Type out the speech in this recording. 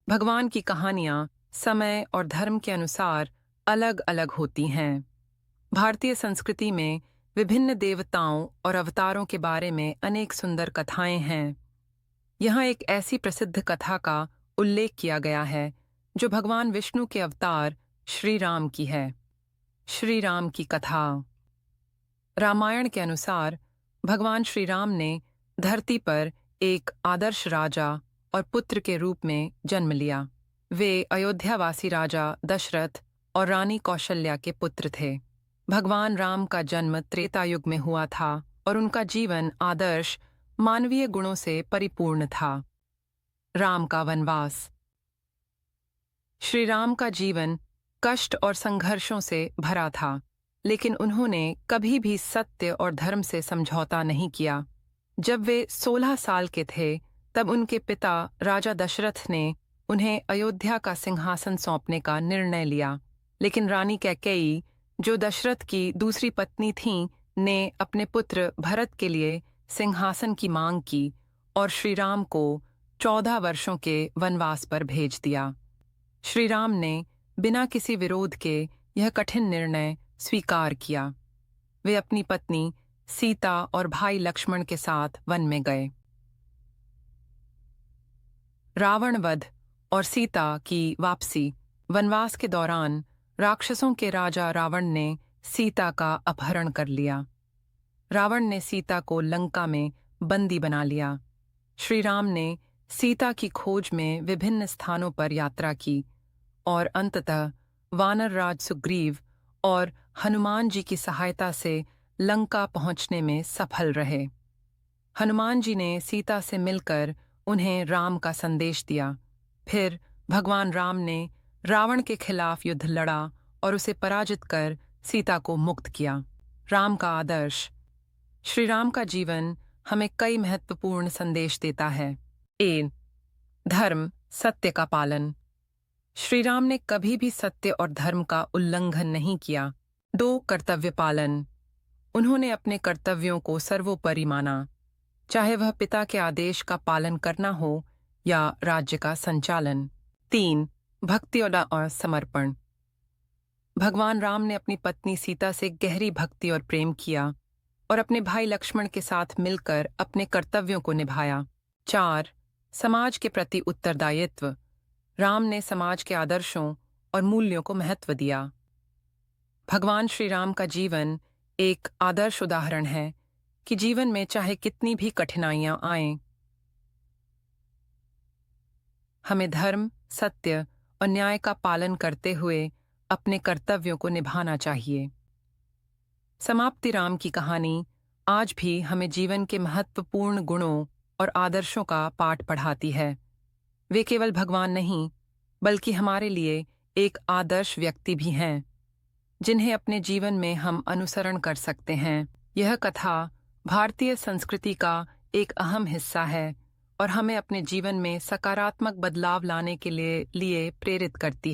भगवान की कहानियाँ समय और धर्म के अनुसार अलग-अलग होती हैं। भारतीय संस्कृति में विभिन्न देवताओं और अवतारों के बारे में अनेक सुंदर कथाएं हैं। यहाँ एक ऐसी प्रसिद्ध कथा का उल्लेख किया गया है जो भगवान विष्णु के अवतार श्री राम की है। श्री राम की कथा। रामायण के अनुसार भगवान श्री राम ने धरती पर एक आदर्श राजा और पुत्र के रूप में जन्म लिया। वे अयोध्यावासी राजा दशरथ और रानी कौशल्या के पुत्र थे। भगवान राम का जन्म त्रेता युग में हुआ था और उनका जीवन आदर्श मानवीय गुणों से परिपूर्ण था। राम का वनवास। श्री राम का जीवन कष्ट और संघर्षों से भरा था, लेकिन उन्होंने कभी भी सत्य और धर्म से समझौता नहीं किया। जब वे 16 साल के थे, तब उनके पिता राजा दशरथ ने उन्हें अयोध्या का सिंहासन सौंपने का निर्णय लिया, लेकिन रानी कैकेयी, जो दशरथ की दूसरी पत्नी थीं, ने अपने पुत्र भरत के लिए सिंहासन की मांग की और श्री राम को 14 वर्षों के वनवास पर भेज दिया। श्री राम ने बिना किसी विरोध के यह कठिन निर्णय स्वीकार किया। वे अपनी पत्नी सीता और भाई लक्ष्मण के साथ वन में गए। रावण वध और सीता की वापसी। वनवास के दौरान राक्षसों के राजा रावण ने सीता का अपहरण कर लिया। रावण ने सीता को लंका में बंदी बना लिया। श्री राम ने सीता की खोज में विभिन्न स्थानों पर यात्रा की और अंततः वानर राज सुग्रीव और हनुमान जी की सहायता से लंका पहुंचने में सफल रहे। हनुमान जी ने सीता से मिलकर उन्हें राम का संदेश दिया। फिर भगवान राम ने रावण के खिलाफ युद्ध लड़ा और उसे पराजित कर सीता को मुक्त किया। राम का आदर्श। श्री राम का जीवन हमें कई महत्वपूर्ण संदेश देता है। धर्म, सत्य का पालन। श्री राम ने कभी भी सत्य और धर्म का उल्लंघन नहीं किया। 2 कर्तव्य पालन। उन्होंने अपने कर्तव्यों को सर्वोपरि माना, चाहे वह पिता के आदेश का पालन करना हो या राज्य का संचालन। 3 भक्ति और समर्पण। भगवान राम ने अपनी पत्नी सीता से गहरी भक्ति और प्रेम किया और अपने भाई लक्ष्मण के साथ मिलकर अपने कर्तव्यों को निभाया। 4 समाज के प्रति उत्तरदायित्व। राम ने समाज के आदर्शों और मूल्यों को महत्व दिया। भगवान श्री राम का जीवन एक आदर्श उदाहरण है कि जीवन में चाहे कितनी भी कठिनाइयां आएं, हमें धर्म, सत्य और न्याय का पालन करते हुए अपने कर्तव्यों को निभाना चाहिए। समाप्ति। राम की कहानी आज भी हमें जीवन के महत्वपूर्ण गुणों और आदर्शों का पाठ पढ़ाती है। वे केवल भगवान नहीं, बल्कि हमारे लिए एक आदर्श व्यक्ति भी हैं, जिन्हें अपने जीवन में हम अनुसरण कर सकते हैं। यह कथा भारतीय संस्कृति का एक अहम हिस्सा है और हमें अपने जीवन में सकारात्मक बदलाव लाने के लिए प्रेरित करती है।